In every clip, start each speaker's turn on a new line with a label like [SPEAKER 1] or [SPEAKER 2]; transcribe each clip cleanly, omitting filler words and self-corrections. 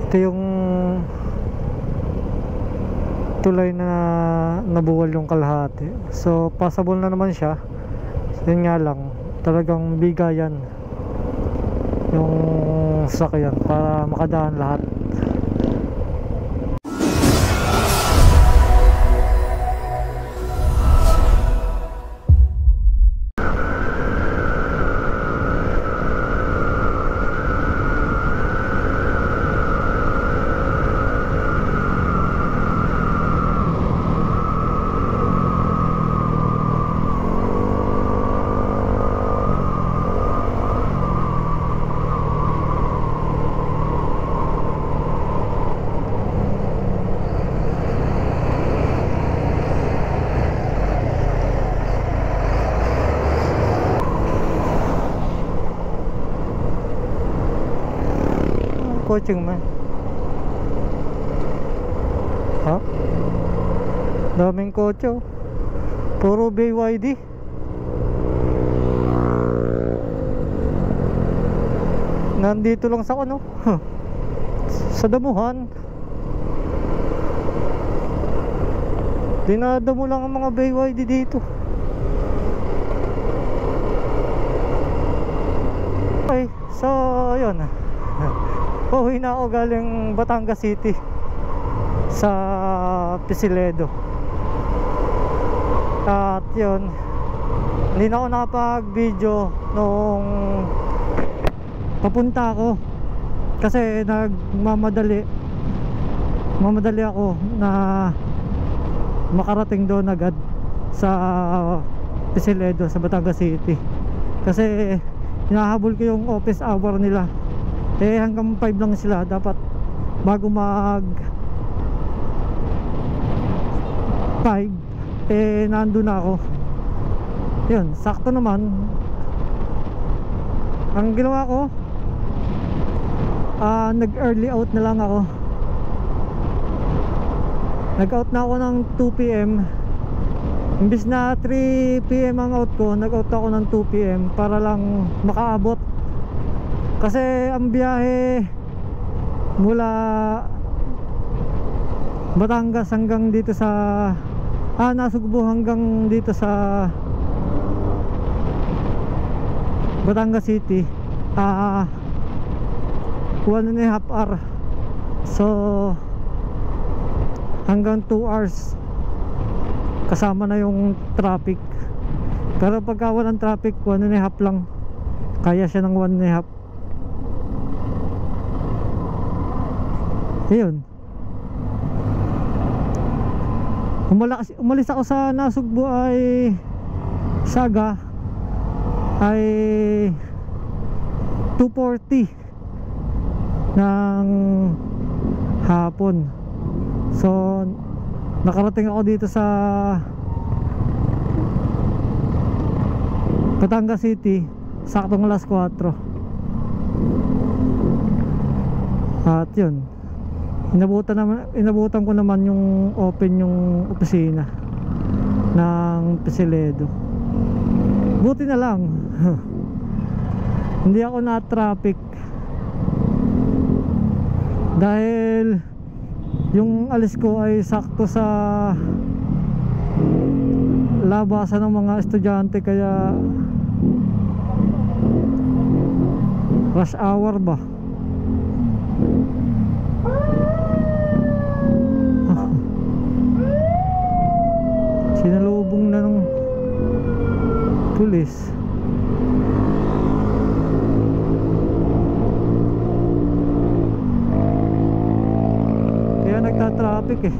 [SPEAKER 1] Ito yung tulay na nabuwal yung kalahati. So passable na naman siya. Yun nga lang, talagang bigayan yung sakyan para makadaan lahat. Coaching man. Ha? Daming kotse oh. Puro BYD. Nandito lang sa ano sa damuhan. Dinadamo lang ang mga BYD dito. Okay, so ayun. Pauwi na ako galing Batangas City sa Pisiledo. At yun, hindi na ako nakapag-video nung papunta ako kasi mamadali ako na makarating doon agad sa Pisiledo sa Batangas City kasi hinahabol ko yung office hour nila. Hanggang 5 lang sila dapat bago mag 5 nandun na ako. Yun, sakto naman. Ang ginawa ko, nag early out na lang ako. Nag out na ako ng 2 PM. Imbis na 3 PM ang out ko, nag out ako ng 2 PM para lang makaabot. Kasi ang biyahe mula Batangas hanggang dito sa Nasugbu hanggang dito sa Batangas City 1.5 hour. So hanggang 2 hours kasama na yung traffic. Pero pagka walang traffic 1.5 lang. Kaya siya ng 1.5. Ayun. Umalis ako sa Nasugbu ay Saga ay 2:40 ng hapon. So nakarating ako dito sa Batangas City saktong alas 4. At yun, inabutan ko naman yung open yung opisina ng Pisiledo. Buti na lang hindi ako na traffic dahil yung alis ko ay sakto sa labasan ng mga estudyante, kaya rush hour ba. Sinalubong na ng pulis. Kaya nagta-traffic eh.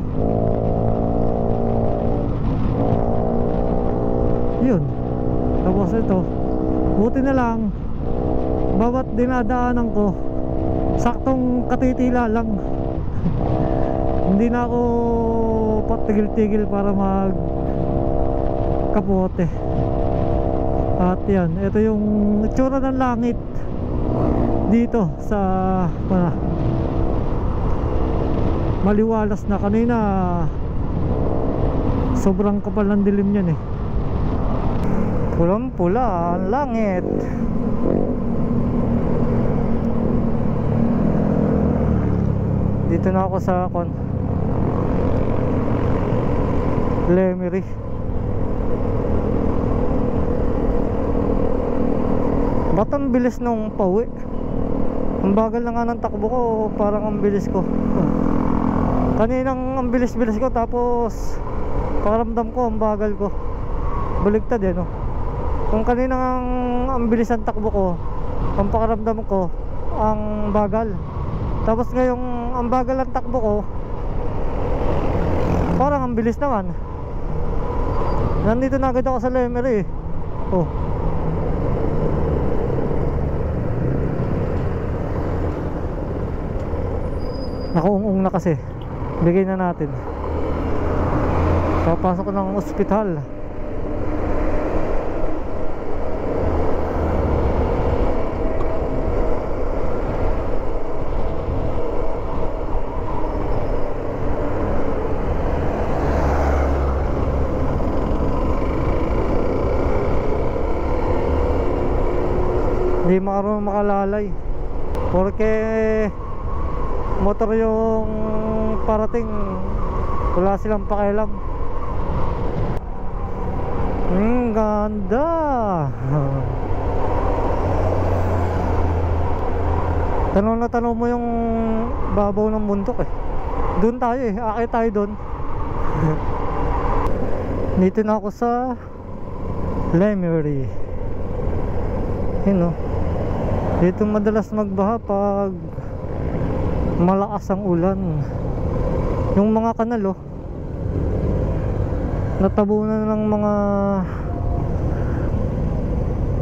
[SPEAKER 1] Yun. Tapos ito, buti na lang bawat dinadaanan ko saktong katitila lang. Hindi na ako patigil-tigil para mag kapote. At yan, ito yung itsura ng langit dito sa maliwalas na. Kanina sobrang kapal ng dilim yan eh. Pulang pula ang langit. Dito na ako sa Lemery. Ba't ang bilis nung pauwi? Ang bagal na nga ng takbo ko, parang ang bilis ko. Kaninang ang bilis-bilis ko, tapos pakiramdam ko ang bagal ko. Baligtad no. Kung kaninang ang bilis ang takbo ko, ang pakiramdam ko ang bagal. Tapos ngayong ang bagal ang takbo ko, parang ang bilis naman. Nandito na agad ako sa Lemery. Oh. Nakuung-ung na kasi. Bigay na natin. Papasok ko ng ospital. Hindi marunong makalalay porque motor yung parating, wala silang pakialam. Ganda. Tanong na tanong mo yung babaw ng bundok Doon tayo akit tayo doon. Dito na ako sa Lemery. Dito madalas magbaha pag malakas ang ulan. Yung mga kanal natabunan ng mga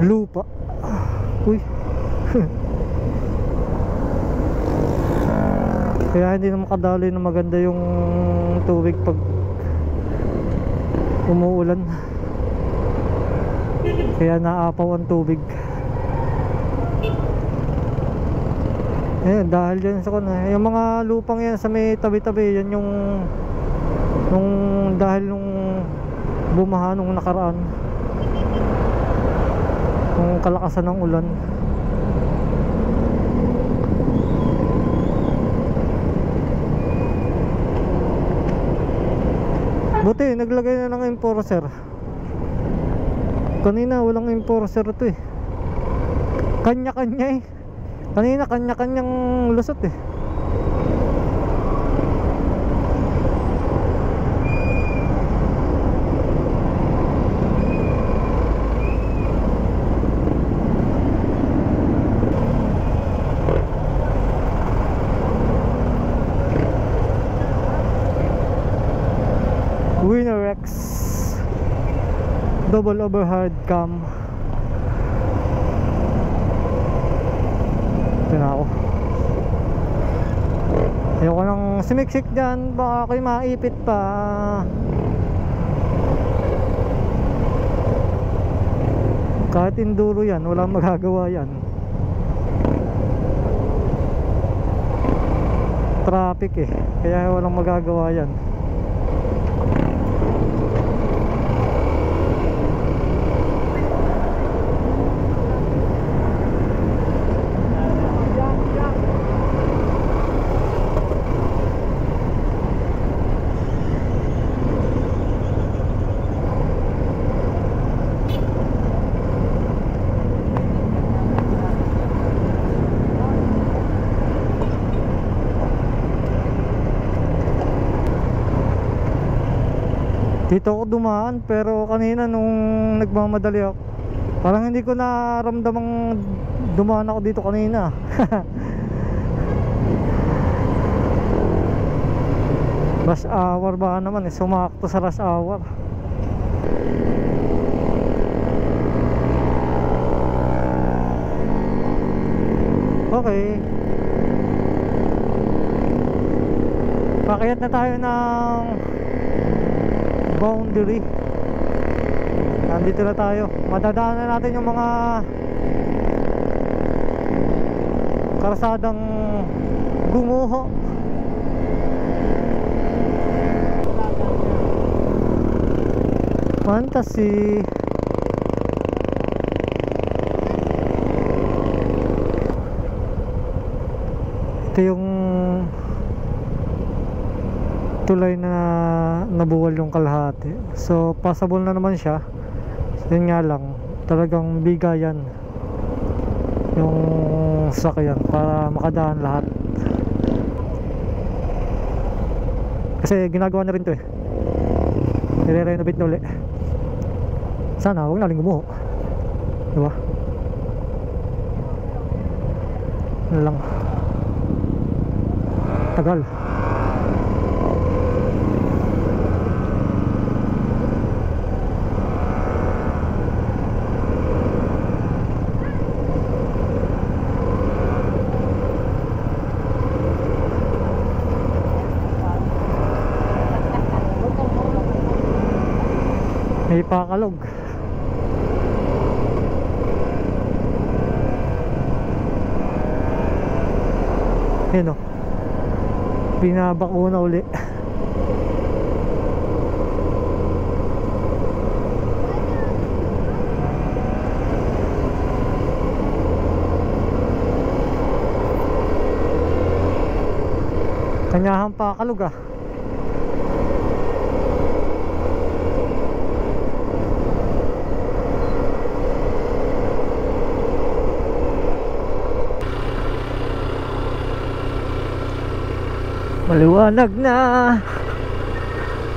[SPEAKER 1] lupa. Uy. Kaya hindi na makadaloy na maganda yung tubig pag umuulan. Kaya naapaw ang tubig. Dahil dyan sa yung mga lupang yan sa may tabi-tabi, yan yung dahil nung bumaha nung nakaraan, nung kalakasan ng ulan. Buti naglagay na ng enforcer. Kanina walang enforcer ito kanya-kanya Kanina kanya-kanyang lusot Winner X double overhead cam. Ito na ako. Ayoko nang sumiksik dyan, baka ako'y maipit pa. Kahit enduro yan, walang magagawa yan. Traffic kaya walang magagawa yan. Dito ako dumaan, pero kanina nung nagmamadali ako, parang hindi ko naramdamang dumaan ako dito kanina. Rush hour ba naman sumakto sa rush hour. Okay, pakiyat na tayo ng boundary. Nandito na tayo. Madadaanan natin yung mga kalsadang gumuho. Fantasy. Ito yung tulay na nabuwal yung kalahati. So passable na naman siya. Yun nga lang, talagang bigayan yung sakyan para makadaan lahat. Kasi ginagawa na rin to eh, nire-renovate na uli. Sana huwag naling gumuho, diba? Ano lang, tagal. May pakalog. Yun o, pinabakuna uli. Kanyahan pakalog ah. Maliwanag na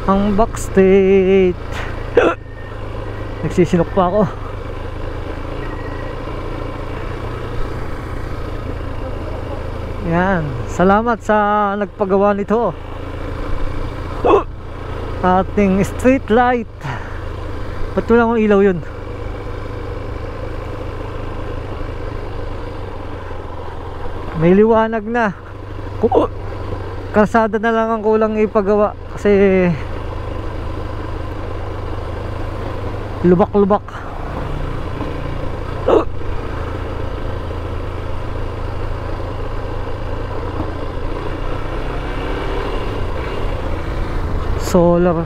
[SPEAKER 1] ang backstate. Nagsisinok pa ako. Yan, salamat sa nagpagawa nito. Ating street light. Ba't wala akong ilaw yun? May liwanag na. Kalsada na lang ang kulang ipagawa kasi lubak-lubak. Solar.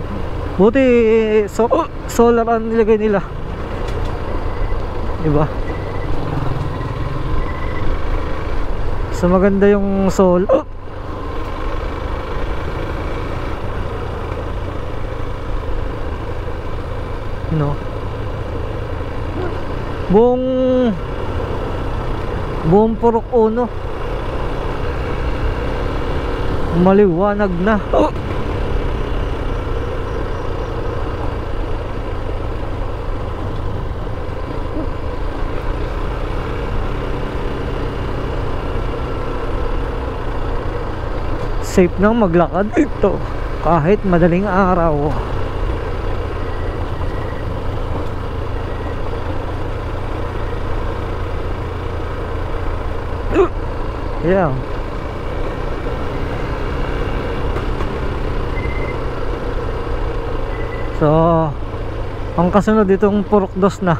[SPEAKER 1] Buti solar ang nilagay nila, diba? So maganda yung solar. No, buong Purok Uno maliwanag na. Safe nang maglakad dito kahit madaling araw. Yeah. So ang kasunod ditong Purok 2 na.